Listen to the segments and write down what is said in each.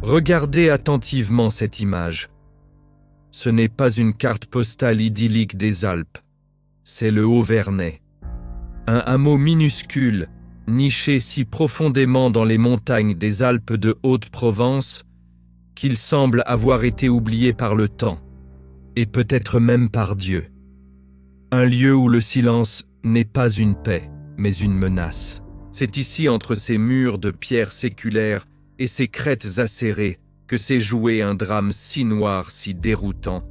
Regardez attentivement cette image. Ce n'est pas une carte postale idyllique des Alpes, c'est le Haut-Vernay. Un hameau minuscule, niché si profondément dans les montagnes des Alpes de Haute-Provence qu'il semble avoir été oublié par le temps, et peut-être même par Dieu. Un lieu où le silence n'est pas une paix, mais une menace. C'est ici, entre ces murs de pierre séculaires et ces crêtes acérées, que s'est joué un drame si noir, si déroutant,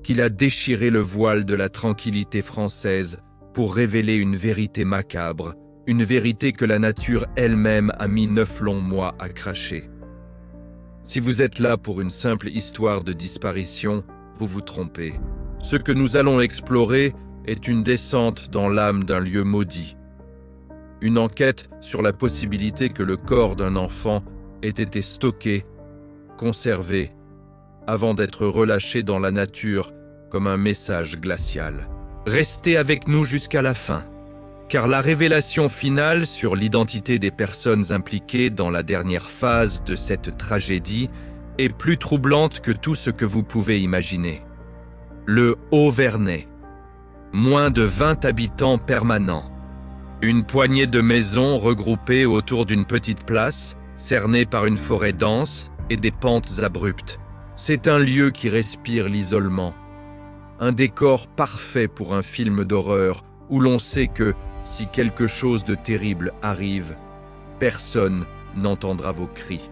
qu'il a déchiré le voile de la tranquillité française pour révéler une vérité macabre, une vérité que la nature elle-même a mis 9 longs mois à cracher. Si vous êtes là pour une simple histoire de disparition, vous vous trompez. Ce que nous allons explorer est une descente dans l'âme d'un lieu maudit. Une enquête sur la possibilité que le corps d'un enfant ait été stocké, conservé, avant d'être relâché dans la nature comme un message glacial. Restez avec nous jusqu'à la fin, car la révélation finale sur l'identité des personnes impliquées dans la dernière phase de cette tragédie est plus troublante que tout ce que vous pouvez imaginer. Le Haut-Vernay. Moins de 20 habitants permanents. Une poignée de maisons regroupées autour d'une petite place, cernée par une forêt dense et des pentes abruptes. C'est un lieu qui respire l'isolement. Un décor parfait pour un film d'horreur où l'on sait que, si quelque chose de terrible arrive, personne n'entendra vos cris.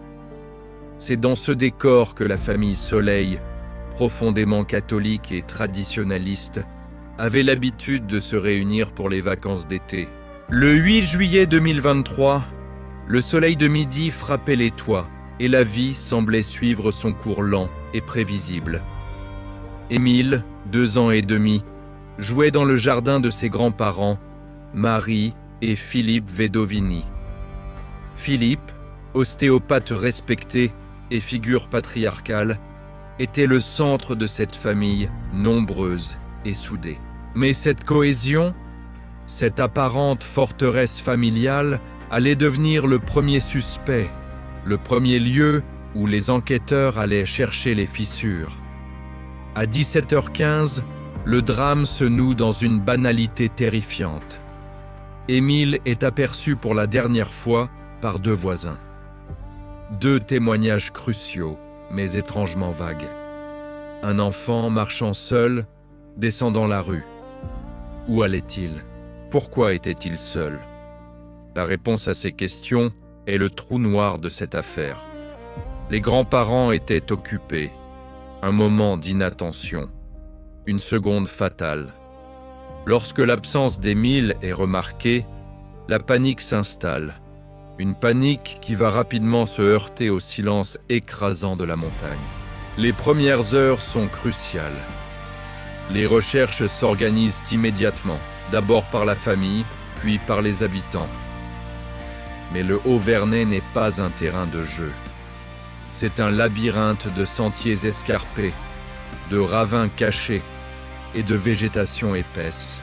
C'est dans ce décor que la famille Soleil, profondément catholique et traditionnaliste, avait l'habitude de se réunir pour les vacances d'été. Le 8 juillet 2023, le soleil de midi frappait les toits et la vie semblait suivre son cours lent et prévisible. Émile, 2 ans et demi, jouait dans le jardin de ses grands-parents, Marie et Philippe Vedovini. Philippe, ostéopathe respecté et figure patriarcale, était le centre de cette famille nombreuse et soudée. Mais cette cohésion, cette apparente forteresse familiale, allait devenir le premier suspect, le premier lieu où les enquêteurs allaient chercher les fissures. À 17h15, le drame se noue dans une banalité terrifiante. Émile est aperçu pour la dernière fois par 2 voisins. 2 témoignages cruciaux, mais étrangement vagues. Un enfant marchant seul, descendant la rue. Où allait-il? Pourquoi était-il seul? La réponse à ces questions est le trou noir de cette affaire. Les grands-parents étaient occupés. Un moment d'inattention. Une seconde fatale. Lorsque l'absence d'Émile est remarquée, la panique s'installe. Une panique qui va rapidement se heurter au silence écrasant de la montagne. Les premières heures sont cruciales. Les recherches s'organisent immédiatement, d'abord par la famille, puis par les habitants. Mais le Haut-Vernay n'est pas un terrain de jeu. C'est un labyrinthe de sentiers escarpés, de ravins cachés et de végétation épaisse.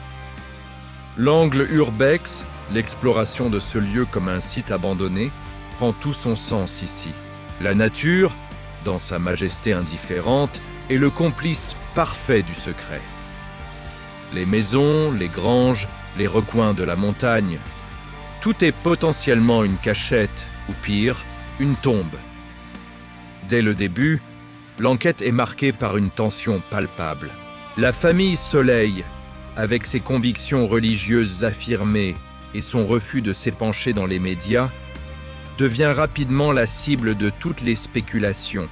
L'angle urbex, l'exploration de ce lieu comme un site abandonné, prend tout son sens ici. La nature, dans sa majesté indifférente, est le complice parfait du secret. Les maisons, les granges, les recoins de la montagne, tout est potentiellement une cachette, ou pire, une tombe. Dès le début, l'enquête est marquée par une tension palpable. La famille Soleil, avec ses convictions religieuses affirmées et son refus de s'épancher dans les médias, devient rapidement la cible de toutes les spéculations.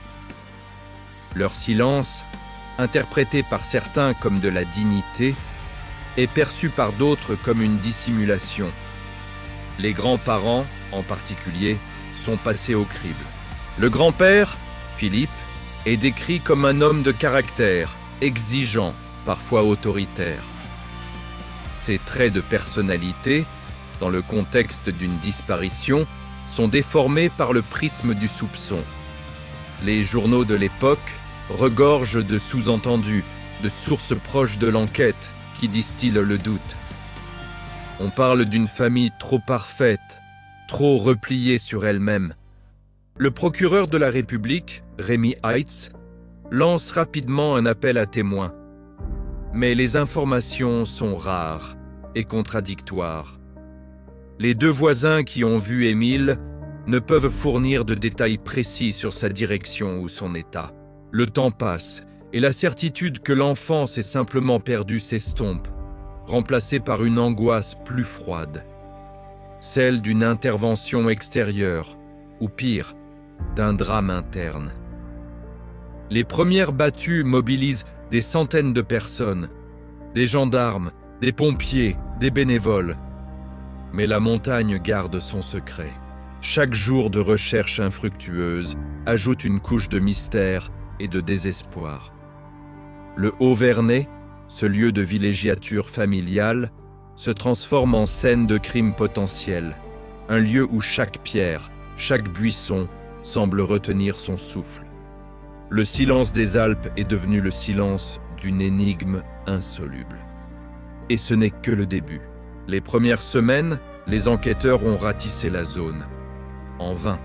Leur silence, interprété par certains comme de la dignité, est perçu par d'autres comme une dissimulation. Les grands-parents, en particulier, sont passés au crible. Le grand-père, Philippe, est décrit comme un homme de caractère, exigeant, parfois autoritaire. Ses traits de personnalité, dans le contexte d'une disparition, sont déformés par le prisme du soupçon. Les journaux de l'époque regorgent de sous-entendus, de sources proches de l'enquête qui distillent le doute. On parle d'une famille trop parfaite, trop repliée sur elle-même. Le procureur de la République, Rémi Heitz, lance rapidement un appel à témoins. Mais les informations sont rares et contradictoires. Les deux voisins qui ont vu Émile ne peuvent fournir de détails précis sur sa direction ou son état. Le temps passe et la certitude que l'enfant s'est simplement perdu s'estompe, remplacée par une angoisse plus froide, celle d'une intervention extérieure, ou pire, d'un drame interne. Les premières battues mobilisent des centaines de personnes, des gendarmes, des pompiers, des bénévoles. Mais la montagne garde son secret. Chaque jour de recherche infructueuse ajoute une couche de mystère et de désespoir. Le Haut-Vernay, ce lieu de villégiature familiale, se transforme en scène de crime potentiel, un lieu où chaque pierre, chaque buisson semble retenir son souffle. Le silence des Alpes est devenu le silence d'une énigme insoluble. Et ce n'est que le début. Les premières semaines, les enquêteurs ont ratissé la zone. En vain.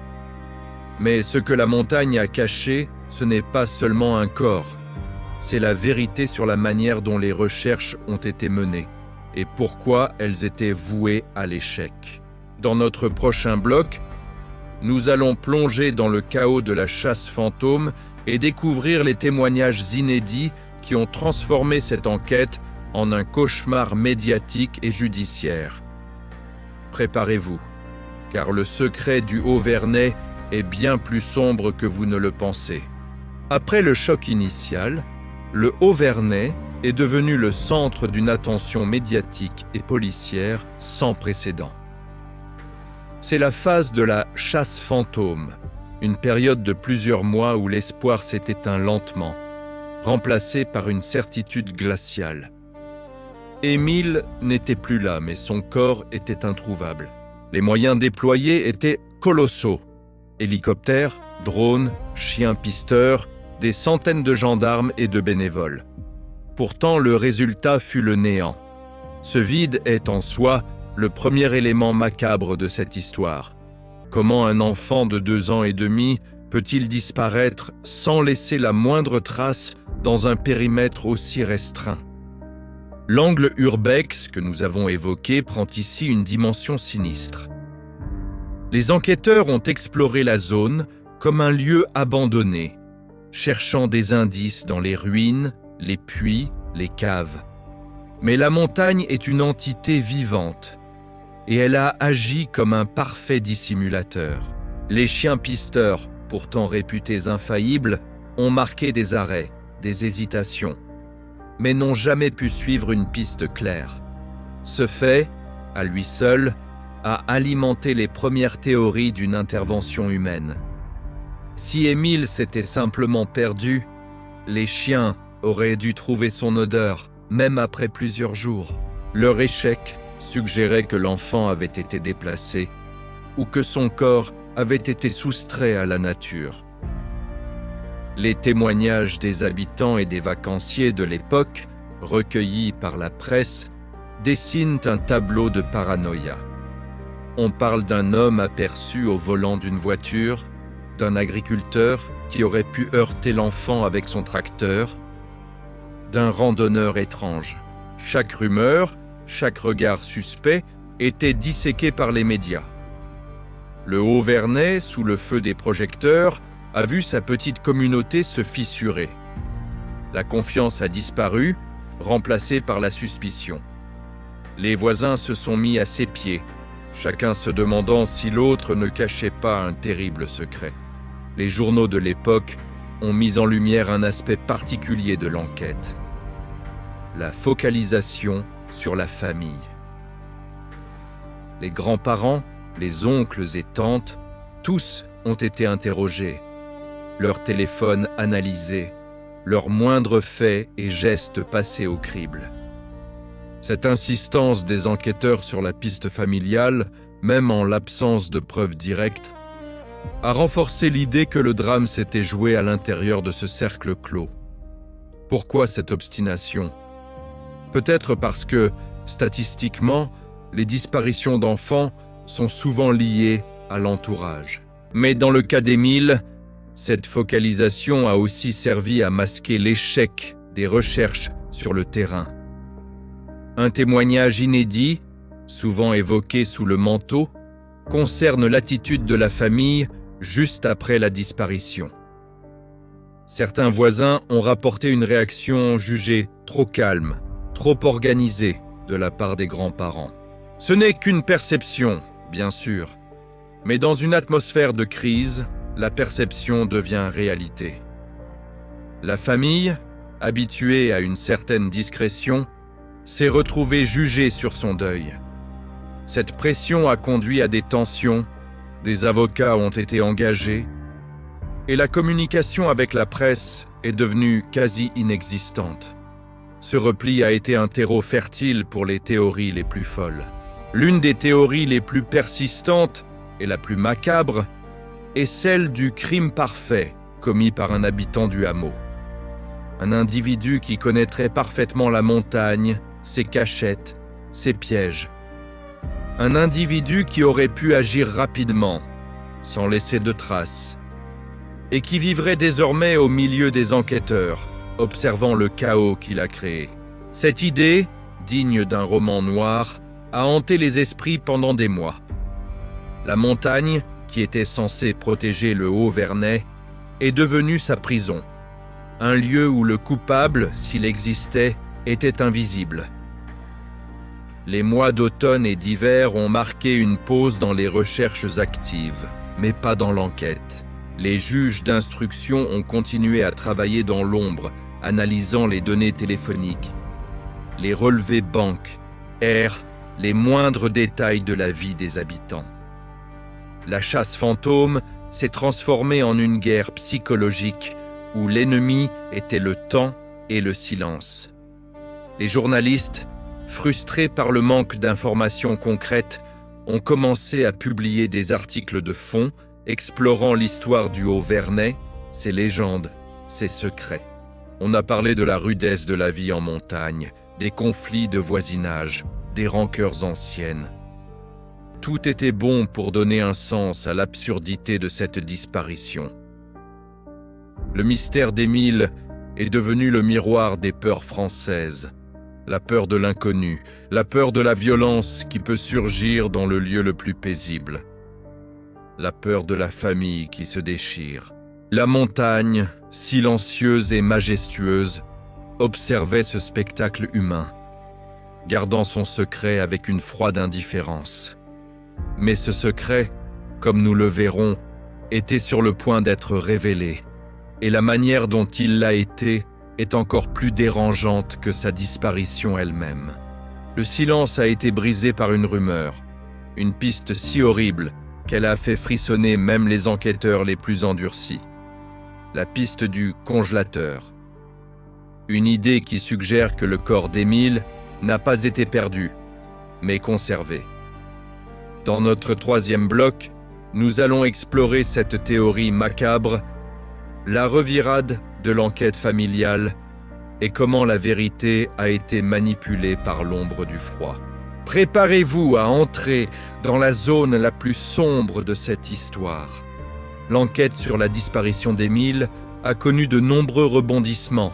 Mais ce que la montagne a caché, ce n'est pas seulement un corps. C'est la vérité sur la manière dont les recherches ont été menées et pourquoi elles étaient vouées à l'échec. Dans notre prochain bloc, nous allons plonger dans le chaos de la chasse fantôme et découvrir les témoignages inédits qui ont transformé cette enquête en un cauchemar médiatique et judiciaire. Préparez-vous, car le secret du Haut-Vernay est bien plus sombre que vous ne le pensez. Après le choc initial, le Haut-Vernay est devenu le centre d'une attention médiatique et policière sans précédent. C'est la phase de la chasse fantôme, une période de plusieurs mois où l'espoir s'est éteint lentement, remplacé par une certitude glaciale. Émile n'était plus là, mais son corps était introuvable. Les moyens déployés étaient colossaux. Hélicoptères, drones, chiens pisteurs, des centaines de gendarmes et de bénévoles. Pourtant, le résultat fut le néant. Ce vide est en soi le premier élément macabre de cette histoire. Comment un enfant de 2 ans et demi peut-il disparaître sans laisser la moindre trace dans un périmètre aussi restreint? L'angle urbex que nous avons évoqué prend ici une dimension sinistre. Les enquêteurs ont exploré la zone comme un lieu abandonné, cherchant des indices dans les ruines, les puits, les caves. Mais la montagne est une entité vivante, et elle a agi comme un parfait dissimulateur. Les chiens pisteurs, pourtant réputés infaillibles, ont marqué des arrêts, des hésitations, mais n'ont jamais pu suivre une piste claire. Ce fait, à lui seul, a alimenté les premières théories d'une intervention humaine. Si Émile s'était simplement perdu, les chiens auraient dû trouver son odeur, même après plusieurs jours. Leur échec suggérait que l'enfant avait été déplacé ou que son corps avait été soustrait à la nature. Les témoignages des habitants et des vacanciers de l'époque, recueillis par la presse, dessinent un tableau de paranoïa. On parle d'un homme aperçu au volant d'une voiture, d'un agriculteur qui aurait pu heurter l'enfant avec son tracteur, d'un randonneur étrange. Chaque rumeur, chaque regard suspect était disséqué par les médias. Le Haut-Vernay, sous le feu des projecteurs, a vu sa petite communauté se fissurer. La confiance a disparu, remplacée par la suspicion. Les voisins se sont mis à ses pieds, chacun se demandant si l'autre ne cachait pas un terrible secret. Les journaux de l'époque ont mis en lumière un aspect particulier de l'enquête: la focalisation sur la famille. Les grands-parents, les oncles et tantes, tous ont été interrogés, leurs téléphones analysés, leurs moindres faits et gestes passés au crible. Cette insistance des enquêteurs sur la piste familiale, même en l'absence de preuves directes, a renforcé l'idée que le drame s'était joué à l'intérieur de ce cercle clos. Pourquoi cette obstination? Peut-être parce que, statistiquement, les disparitions d'enfants sont souvent liées à l'entourage. Mais dans le cas d'Émile, cette focalisation a aussi servi à masquer l'échec des recherches sur le terrain. Un témoignage inédit, souvent évoqué sous le manteau, concerne l'attitude de la famille juste après la disparition. Certains voisins ont rapporté une réaction jugée trop calme, trop organisée de la part des grands-parents. Ce n'est qu'une perception, bien sûr, mais dans une atmosphère de crise, la perception devient réalité. La famille, habituée à une certaine discrétion, s'est retrouvée jugée sur son deuil. Cette pression a conduit à des tensions, des avocats ont été engagés, et la communication avec la presse est devenue quasi inexistante. Ce repli a été un terreau fertile pour les théories les plus folles. L'une des théories les plus persistantes et la plus macabre est celle du crime parfait commis par un habitant du hameau. Un individu qui connaîtrait parfaitement la montagne, ses cachettes, ses pièges. Un individu qui aurait pu agir rapidement, sans laisser de traces, et qui vivrait désormais au milieu des enquêteurs, observant le chaos qu'il a créé. Cette idée, digne d'un roman noir, a hanté les esprits pendant des mois. La montagne, qui était censée protéger le Haut-Vernay, est devenue sa prison. Un lieu où le coupable, s'il existait, était invisible. Les mois d'automne et d'hiver ont marqué une pause dans les recherches actives, mais pas dans l'enquête. Les juges d'instruction ont continué à travailler dans l'ombre, analysant les données téléphoniques, les relevés banques, les moindres détails de la vie des habitants. La chasse fantôme s'est transformée en une guerre psychologique où l'ennemi était le temps et le silence. Les journalistes, frustrés par le manque d'informations concrètes, ont commencé à publier des articles de fond explorant l'histoire du Haut-Vernay, ses légendes, ses secrets. On a parlé de la rudesse de la vie en montagne, des conflits de voisinage, des rancœurs anciennes. Tout était bon pour donner un sens à l'absurdité de cette disparition. Le mystère d'Émile est devenu le miroir des peurs françaises. La peur de l'inconnu, la peur de la violence qui peut surgir dans le lieu le plus paisible. La peur de la famille qui se déchire. La montagne, silencieuse et majestueuse, observait ce spectacle humain, gardant son secret avec une froide indifférence. Mais ce secret, comme nous le verrons, était sur le point d'être révélé, et la manière dont il l'a été est encore plus dérangeante que sa disparition elle-même. Le silence a été brisé par une rumeur, une piste si horrible qu'elle a fait frissonner même les enquêteurs les plus endurcis. La piste du congélateur. Une idée qui suggère que le corps d'Émile n'a pas été perdu, mais conservé. Dans notre troisième bloc, nous allons explorer cette théorie macabre, la revirade de l'enquête familiale et comment la vérité a été manipulée par l'ombre du froid. Préparez-vous à entrer dans la zone la plus sombre de cette histoire. L'enquête sur la disparition d'Émile a connu de nombreux rebondissements,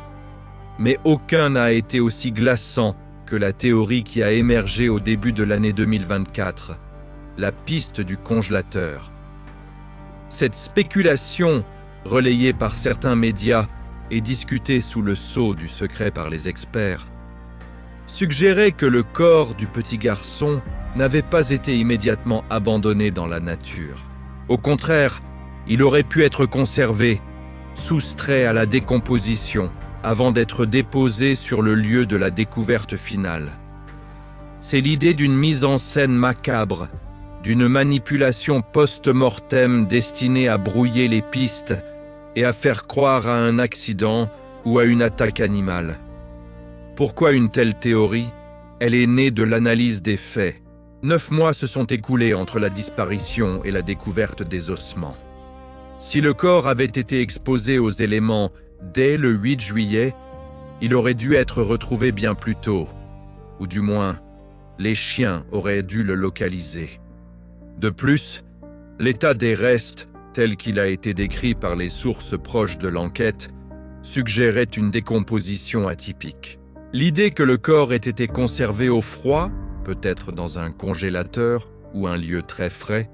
mais aucun n'a été aussi glaçant que la théorie qui a émergé au début de l'année 2024, la piste du congélateur. Cette spéculation, relayée par certains médias et discutée sous le sceau du secret par les experts, suggérait que le corps du petit garçon n'avait pas été immédiatement abandonné dans la nature. Au contraire, il aurait pu être conservé, soustrait à la décomposition, avant d'être déposé sur le lieu de la découverte finale. C'est l'idée d'une mise en scène macabre, d'une manipulation post-mortem destinée à brouiller les pistes et à faire croire à un accident ou à une attaque animale. Pourquoi une telle théorie? Elle est née de l'analyse des faits. 9 mois se sont écoulés entre la disparition et la découverte des ossements. Si le corps avait été exposé aux éléments dès le 8 juillet, il aurait dû être retrouvé bien plus tôt, ou du moins, les chiens auraient dû le localiser. De plus, l'état des restes tel qu'il a été décrit par les sources proches de l'enquête, suggérait une décomposition atypique. L'idée que le corps ait été conservé au froid, peut-être dans un congélateur ou un lieu très frais,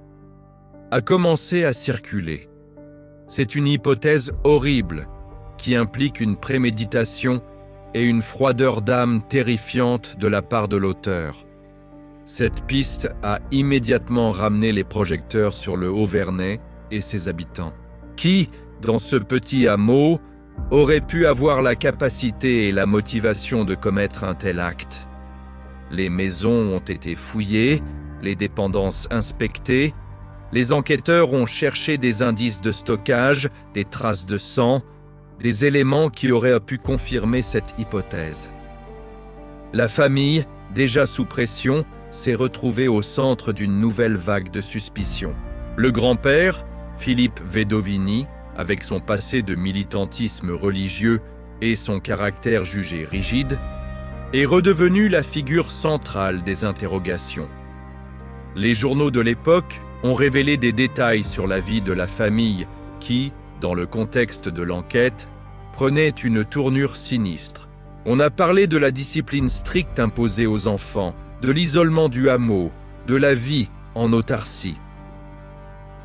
a commencé à circuler. C'est une hypothèse horrible qui implique une préméditation et une froideur d'âme terrifiante de la part de l'auteur. Cette piste a immédiatement ramené les projecteurs sur le Haut-Vernay et ses habitants, qui, dans ce petit hameau, auraient pu avoir la capacité et la motivation de commettre un tel acte. Les maisons ont été fouillées, les dépendances inspectées, les enquêteurs ont cherché des indices de stockage, des traces de sang, des éléments qui auraient pu confirmer cette hypothèse. La famille, déjà sous pression, s'est retrouvée au centre d'une nouvelle vague de suspicion. Le grand-père, Philippe Vedovini, avec son passé de militantisme religieux et son caractère jugé rigide, est redevenu la figure centrale des interrogations. Les journaux de l'époque ont révélé des détails sur la vie de la famille qui, dans le contexte de l'enquête, prenait une tournure sinistre. On a parlé de la discipline stricte imposée aux enfants, de l'isolement du hameau, de la vie en autarcie.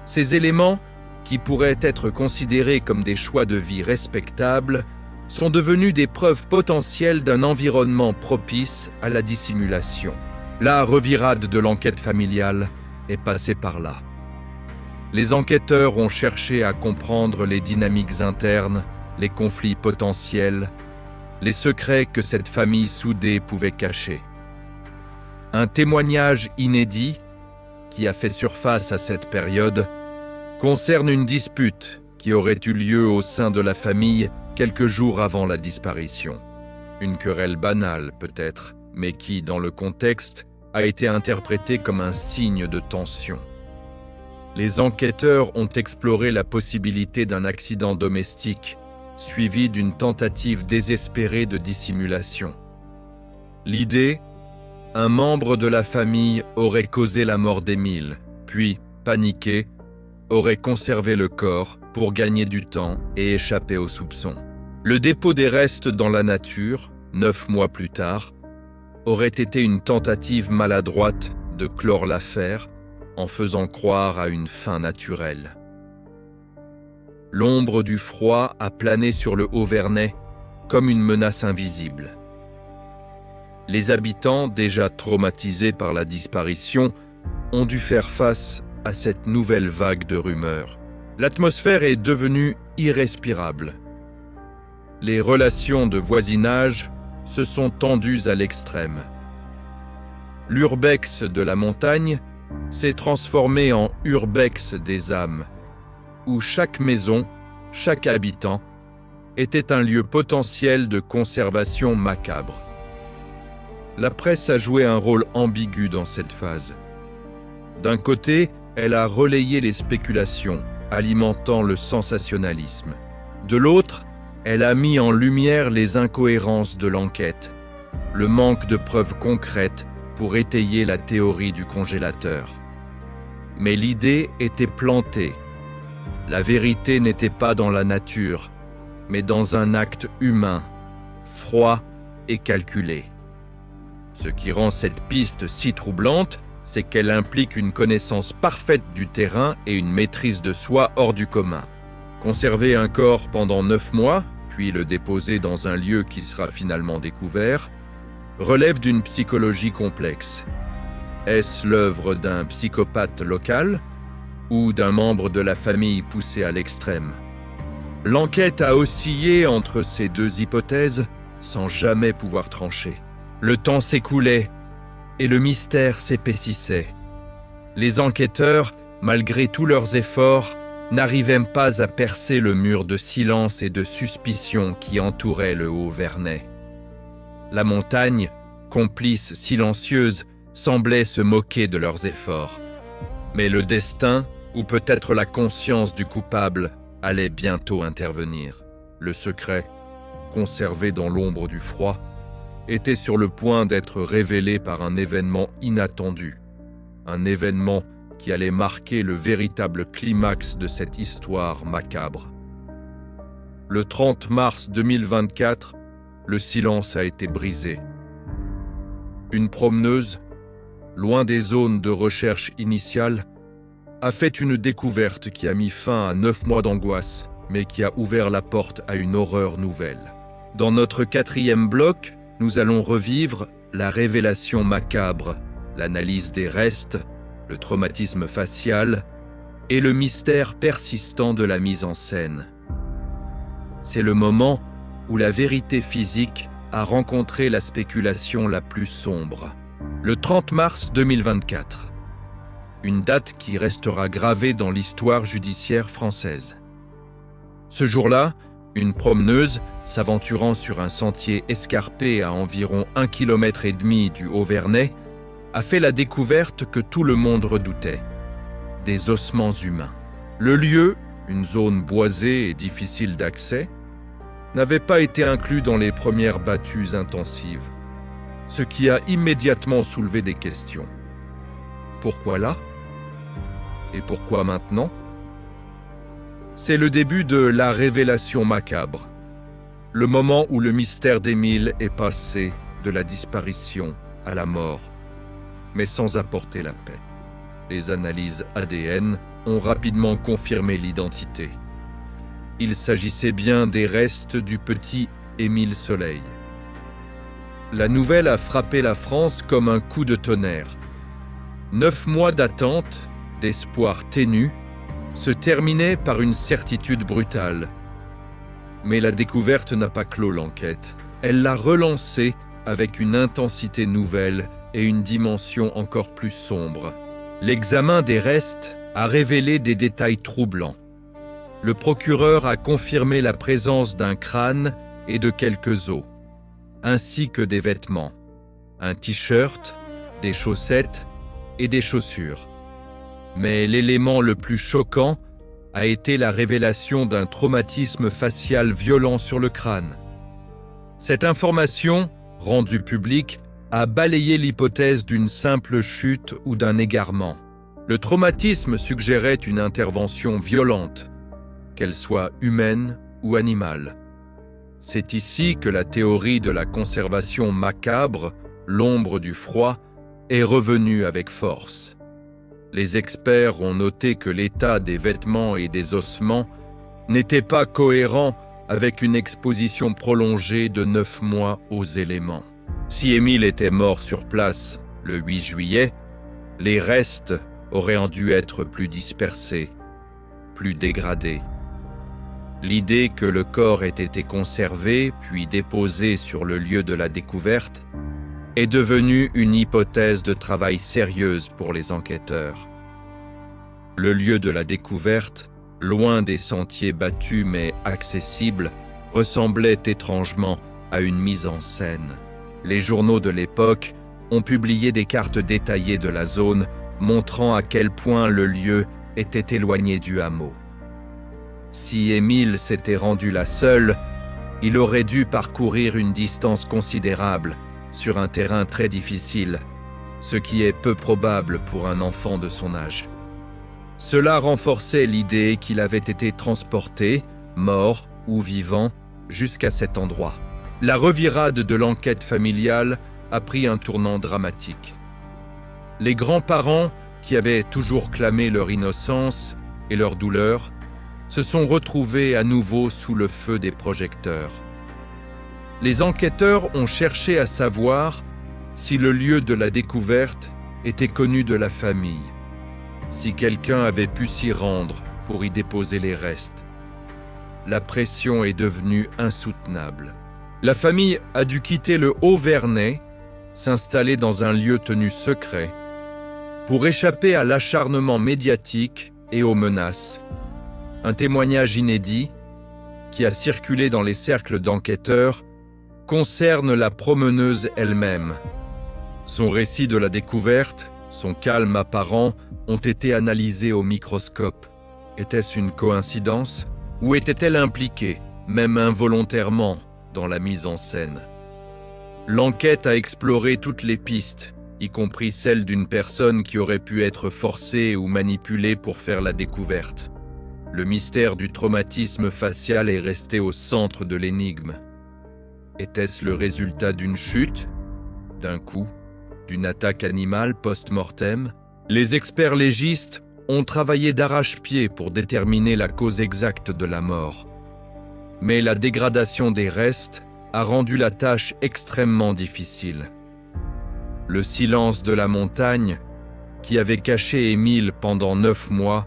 Ces éléments, qui pourraient être considérés comme des choix de vie respectables, sont devenus des preuves potentielles d'un environnement propice à la dissimulation. La revirade de l'enquête familiale est passée par là. Les enquêteurs ont cherché à comprendre les dynamiques internes, les conflits potentiels, les secrets que cette famille soudée pouvait cacher. Un témoignage inédit, qui a fait surface à cette période, concerne une dispute qui aurait eu lieu au sein de la famille quelques jours avant la disparition. Une querelle banale peut-être, mais qui, dans le contexte, a été interprétée comme un signe de tension. Les enquêteurs ont exploré la possibilité d'un accident domestique, suivi d'une tentative désespérée de dissimulation. L'idée, un membre de la famille aurait causé la mort d'Émile, puis, paniqué, aurait conservé le corps pour gagner du temps et échapper aux soupçons. Le dépôt des restes dans la nature, 9 mois plus tard, aurait été une tentative maladroite de clore l'affaire en faisant croire à une fin naturelle. L'ombre du froid a plané sur le Haut-Vernay comme une menace invisible. Les habitants, déjà traumatisés par la disparition, ont dû faire face à cette nouvelle vague de rumeurs. L'atmosphère est devenue irrespirable. Les relations de voisinage se sont tendues à l'extrême. L'urbex de la montagne s'est transformé en urbex des âmes, où chaque maison, chaque habitant, était un lieu potentiel de conservation macabre. La presse a joué un rôle ambigu dans cette phase. D'un côté, elle a relayé les spéculations, alimentant le sensationnalisme. De l'autre, elle a mis en lumière les incohérences de l'enquête, le manque de preuves concrètes pour étayer la théorie du congélateur. Mais l'idée était plantée. La vérité n'était pas dans la nature, mais dans un acte humain, froid et calculé. Ce qui rend cette piste si troublante, c'est qu'elle implique une connaissance parfaite du terrain et une maîtrise de soi hors du commun. Conserver un corps pendant 9 mois, puis le déposer dans un lieu qui sera finalement découvert, relève d'une psychologie complexe. Est-ce l'œuvre d'un psychopathe local ou d'un membre de la famille poussé à l'extrême? L'enquête a oscillé entre ces deux hypothèses sans jamais pouvoir trancher. Le temps s'écoulait et le mystère s'épaississait. Les enquêteurs, malgré tous leurs efforts, n'arrivaient pas à percer le mur de silence et de suspicion qui entourait le Haut-Vernay. La montagne, complice silencieuse, semblait se moquer de leurs efforts. Mais le destin, ou peut-être la conscience du coupable, allait bientôt intervenir. Le secret, conservé dans l'ombre du froid, était sur le point d'être révélé par un événement inattendu. Un événement qui allait marquer le véritable climax de cette histoire macabre. Le 30 mars 2024, le silence a été brisé. Une promeneuse, loin des zones de recherche initiale, a fait une découverte qui a mis fin à 9 mois d'angoisse, mais qui a ouvert la porte à une horreur nouvelle. Dans notre 4e bloc, nous allons revivre la révélation macabre, l'analyse des restes, le traumatisme facial et le mystère persistant de la mise en scène. C'est le moment où la vérité physique a rencontré la spéculation la plus sombre. Le 30 mars 2024. Une date qui restera gravée dans l'histoire judiciaire française. Ce jour-là, une promeneuse, s'aventurant sur un sentier escarpé à environ 1,5 km du Haut-Vernay, a fait la découverte que tout le monde redoutait. Des ossements humains. Le lieu, une zone boisée et difficile d'accès, n'avait pas été inclus dans les premières battues intensives, ce qui a immédiatement soulevé des questions. Pourquoi là? Et pourquoi maintenant? C'est le début de la révélation macabre, le moment où le mystère d'Émile est passé de la disparition à la mort, mais sans apporter la paix. Les analyses ADN ont rapidement confirmé l'identité. Il s'agissait bien des restes du petit Émile Soleil. La nouvelle a frappé la France comme un coup de tonnerre. 9 mois d'attente, d'espoir ténu, se terminaient par une certitude brutale. Mais la découverte n'a pas clos l'enquête. Elle l'a relancée avec une intensité nouvelle et une dimension encore plus sombre. L'examen des restes a révélé des détails troublants. Le procureur a confirmé la présence d'un crâne et de quelques os, ainsi que des vêtements, un t-shirt, des chaussettes et des chaussures. Mais l'élément le plus choquant a été la révélation d'un traumatisme facial violent sur le crâne. Cette information, rendue publique, a balayé l'hypothèse d'une simple chute ou d'un égarement. Le traumatisme suggérait une intervention violente, qu'elle soit humaine ou animale. C'est ici que la théorie de la conservation macabre, l'ombre du froid, est revenue avec force. Les experts ont noté que l'état des vêtements et des ossements n'était pas cohérent avec une exposition prolongée de 9 mois aux éléments. Si Émile était mort sur place le 8 juillet, les restes auraient dû être plus dispersés, plus dégradés. L'idée que le corps ait été conservé puis déposé sur le lieu de la découverte est devenue une hypothèse de travail sérieuse pour les enquêteurs. Le lieu de la découverte, loin des sentiers battus mais accessible, ressemblait étrangement à une mise en scène. Les journaux de l'époque ont publié des cartes détaillées de la zone montrant à quel point le lieu était éloigné du hameau. Si Émile s'était rendu là seul, il aurait dû parcourir une distance considérable sur un terrain très difficile, ce qui est peu probable pour un enfant de son âge. Cela renforçait l'idée qu'il avait été transporté, mort ou vivant, jusqu'à cet endroit. La revirade de l'enquête familiale a pris un tournant dramatique. Les grands-parents, qui avaient toujours clamé leur innocence et leur douleur, se sont retrouvés à nouveau sous le feu des projecteurs. Les enquêteurs ont cherché à savoir si le lieu de la découverte était connu de la famille, si quelqu'un avait pu s'y rendre pour y déposer les restes. La pression est devenue insoutenable. La famille a dû quitter le Haut-Vernay, s'installer dans un lieu tenu secret, pour échapper à l'acharnement médiatique et aux menaces. Un témoignage inédit, qui a circulé dans les cercles d'enquêteurs, concerne la promeneuse elle-même. Son récit de la découverte, son calme apparent, ont été analysés au microscope. Était-ce une coïncidence? Ou était-elle impliquée, même involontairement, dans la mise en scène? L'enquête a exploré toutes les pistes, y compris celle d'une personne qui aurait pu être forcée ou manipulée pour faire la découverte. Le mystère du traumatisme facial est resté au centre de l'énigme. Était-ce le résultat d'une chute, d'un coup, d'une attaque animale post-mortem? Les experts légistes ont travaillé d'arrache-pied pour déterminer la cause exacte de la mort. Mais la dégradation des restes a rendu la tâche extrêmement difficile. Le silence de la montagne, qui avait caché Émile pendant 9 mois,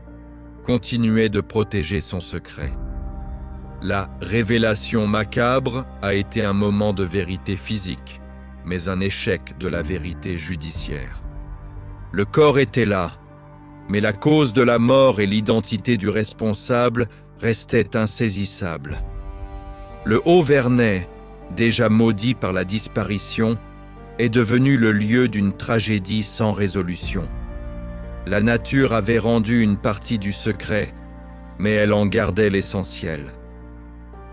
continuait de protéger son secret. La révélation macabre a été un moment de vérité physique, mais un échec de la vérité judiciaire. Le corps était là, mais la cause de la mort et l'identité du responsable restaient insaisissables. Le Haut-Vernay, déjà maudit par la disparition, est devenu le lieu d'une tragédie sans résolution. La nature avait rendu une partie du secret, mais elle en gardait l'essentiel.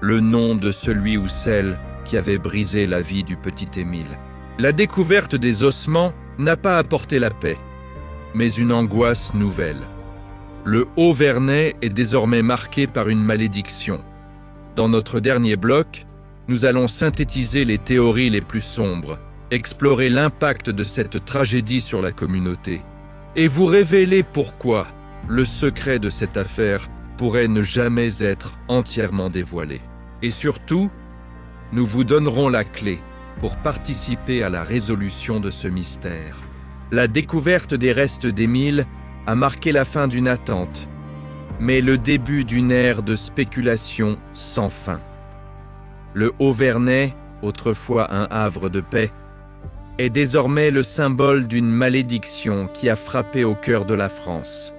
Le nom de celui ou celle qui avait brisé la vie du petit Émile. La découverte des ossements n'a pas apporté la paix, mais une angoisse nouvelle. Le Haut-Vernay est désormais marqué par une malédiction. Dans notre dernier bloc, nous allons synthétiser les théories les plus sombres, explorer l'impact de cette tragédie sur la communauté, et vous révéler pourquoi le secret de cette affaire pourrait ne jamais être entièrement dévoilé. Et surtout, nous vous donnerons la clé pour participer à la résolution de ce mystère. La découverte des restes d'Émile a marqué la fin d'une attente, mais le début d'une ère de spéculation sans fin. Le Haut-Vernay, autrefois un havre de paix, est désormais le symbole d'une malédiction qui a frappé au cœur de la France.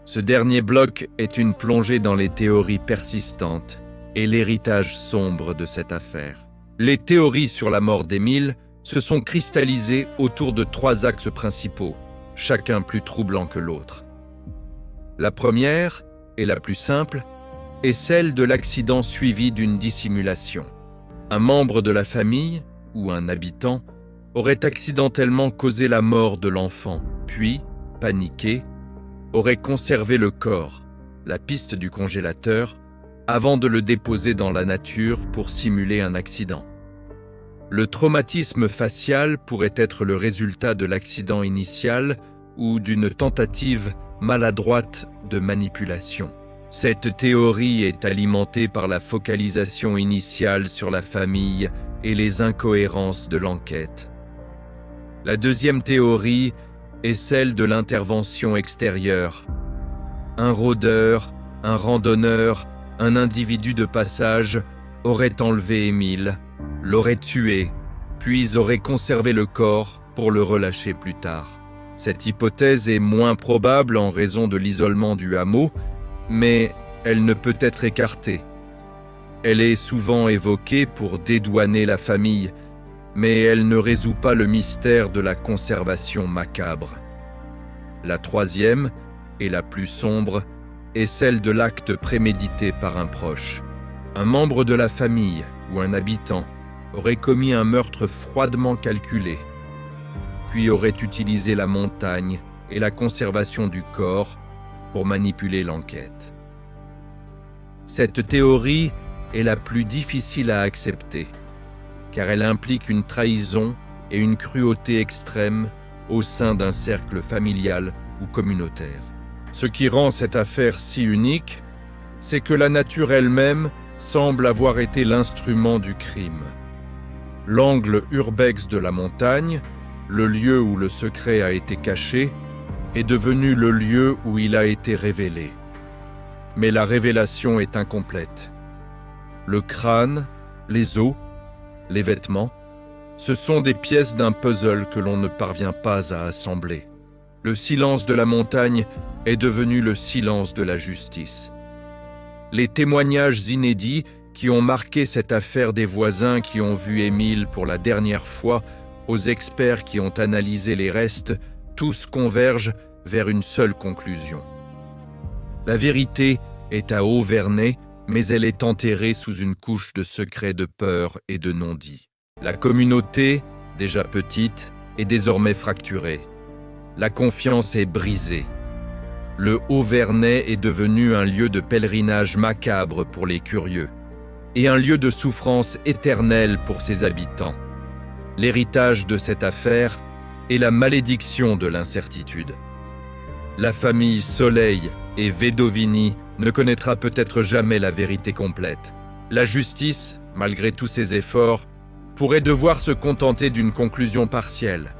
Ce dernier bloc est une plongée dans les théories persistantes et l'héritage sombre de cette affaire. Les théories sur la mort d'Émile se sont cristallisées autour de 3 axes principaux, chacun plus troublant que l'autre. La première, et la plus simple, est celle de l'accident suivi d'une dissimulation. Un membre de la famille, ou un habitant, aurait accidentellement causé la mort de l'enfant, puis, paniqué, aurait conservé le corps, la piste du congélateur, avant de le déposer dans la nature pour simuler un accident. Le traumatisme facial pourrait être le résultat de l'accident initial ou d'une tentative maladroite de manipulation. Cette théorie est alimentée par la focalisation initiale sur la famille et les incohérences de l'enquête. La deuxième théorie est celle de l'intervention extérieure. Un rôdeur, un randonneur, un individu de passage aurait enlevé Émile, l'aurait tué, puis aurait conservé le corps pour le relâcher plus tard. Cette hypothèse est moins probable en raison de l'isolement du hameau, mais elle ne peut être écartée. Elle est souvent évoquée pour dédouaner la famille, mais elle ne résout pas le mystère de la conservation macabre. La troisième, et la plus sombre, est celle de l'acte prémédité par un proche. Un membre de la famille ou un habitant aurait commis un meurtre froidement calculé, puis aurait utilisé la montagne et la conservation du corps pour manipuler l'enquête. Cette théorie est la plus difficile à accepter, car elle implique une trahison et une cruauté extrême au sein d'un cercle familial ou communautaire. Ce qui rend cette affaire si unique, c'est que la nature elle-même semble avoir été l'instrument du crime. L'angle urbex de la montagne, le lieu où le secret a été caché, est devenu le lieu où il a été révélé. Mais la révélation est incomplète. Le crâne, les os, les vêtements, ce sont des pièces d'un puzzle que l'on ne parvient pas à assembler. Le silence de la montagne est devenu le silence de la justice. Les témoignages inédits qui ont marqué cette affaire des voisins qui ont vu Émile pour la dernière fois, aux experts qui ont analysé les restes, tous convergent vers une seule conclusion. La vérité est à Haut-Vernay, mais elle est enterrée sous une couche de secrets de peur et de non-dits. La communauté, déjà petite, est désormais fracturée. La confiance est brisée. Le Haut-Vernay est devenu un lieu de pèlerinage macabre pour les curieux et un lieu de souffrance éternelle pour ses habitants. L'héritage de cette affaire est la malédiction de l'incertitude. La famille Soleil et Vedovini ne connaîtra peut-être jamais la vérité complète. La justice, malgré tous ses efforts, pourrait devoir se contenter d'une conclusion partielle.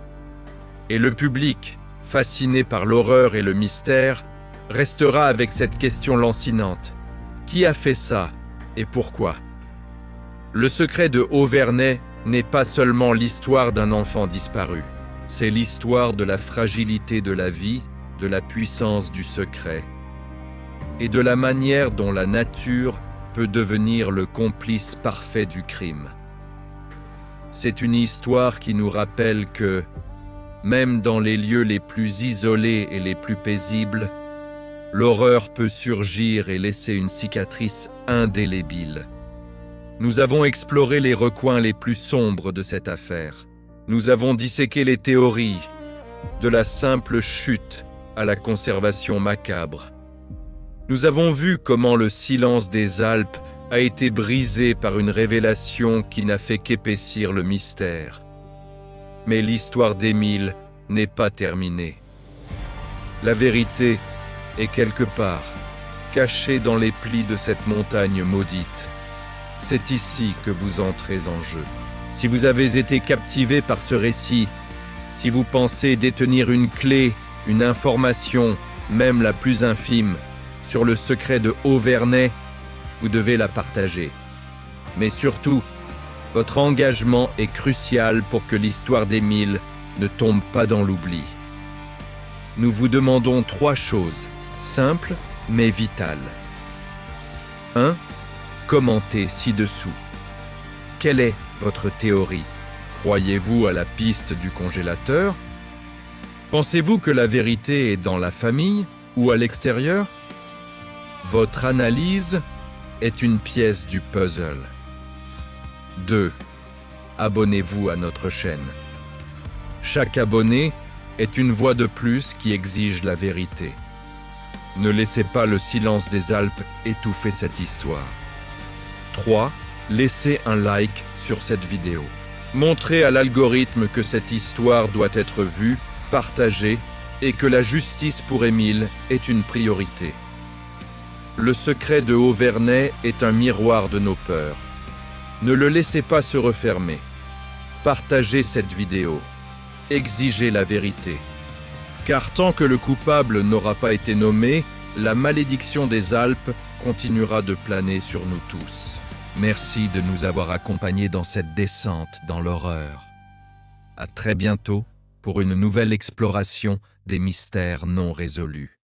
Et le public, fasciné par l'horreur et le mystère, restera avec cette question lancinante. Qui a fait ça et pourquoi? Le secret de Haut-Vernay n'est pas seulement l'histoire d'un enfant disparu. C'est l'histoire de la fragilité de la vie, de la puissance du secret et de la manière dont la nature peut devenir le complice parfait du crime. C'est une histoire qui nous rappelle que, même dans les lieux les plus isolés et les plus paisibles, l'horreur peut surgir et laisser une cicatrice indélébile. Nous avons exploré les recoins les plus sombres de cette affaire. Nous avons disséqué les théories, de la simple chute à la conservation macabre. Nous avons vu comment le silence des Alpes a été brisé par une révélation qui n'a fait qu'épaissir le mystère. Mais l'histoire d'Émile n'est pas terminée. La vérité est quelque part, cachée dans les plis de cette montagne maudite. C'est ici que vous entrez en jeu. Si vous avez été captivé par ce récit, si vous pensez détenir une clé, une information, même la plus infime, sur le secret de Haut-Vernay, vous devez la partager. Mais surtout, votre engagement est crucial pour que l'histoire d'Émile ne tombe pas dans l'oubli. Nous vous demandons 3 choses, simples mais vitales. 1. Commentez ci-dessous. Quelle est votre théorie? Croyez-vous à la piste du congélateur? Pensez-vous que la vérité est dans la famille ou à l'extérieur? Votre analyse est une pièce du puzzle. 2. Abonnez-vous à notre chaîne. Chaque abonné est une voix de plus qui exige la vérité. Ne laissez pas le silence des Alpes étouffer cette histoire. 3. Laissez un like sur cette vidéo. Montrez à l'algorithme que cette histoire doit être vue, partagée et que la justice pour Émile est une priorité. Le secret de Haut-Vernay est un miroir de nos peurs. Ne le laissez pas se refermer. Partagez cette vidéo. Exigez la vérité. Car tant que le coupable n'aura pas été nommé, la malédiction des Alpes continuera de planer sur nous tous. Merci de nous avoir accompagnés dans cette descente dans l'horreur. À très bientôt pour une nouvelle exploration des mystères non résolus.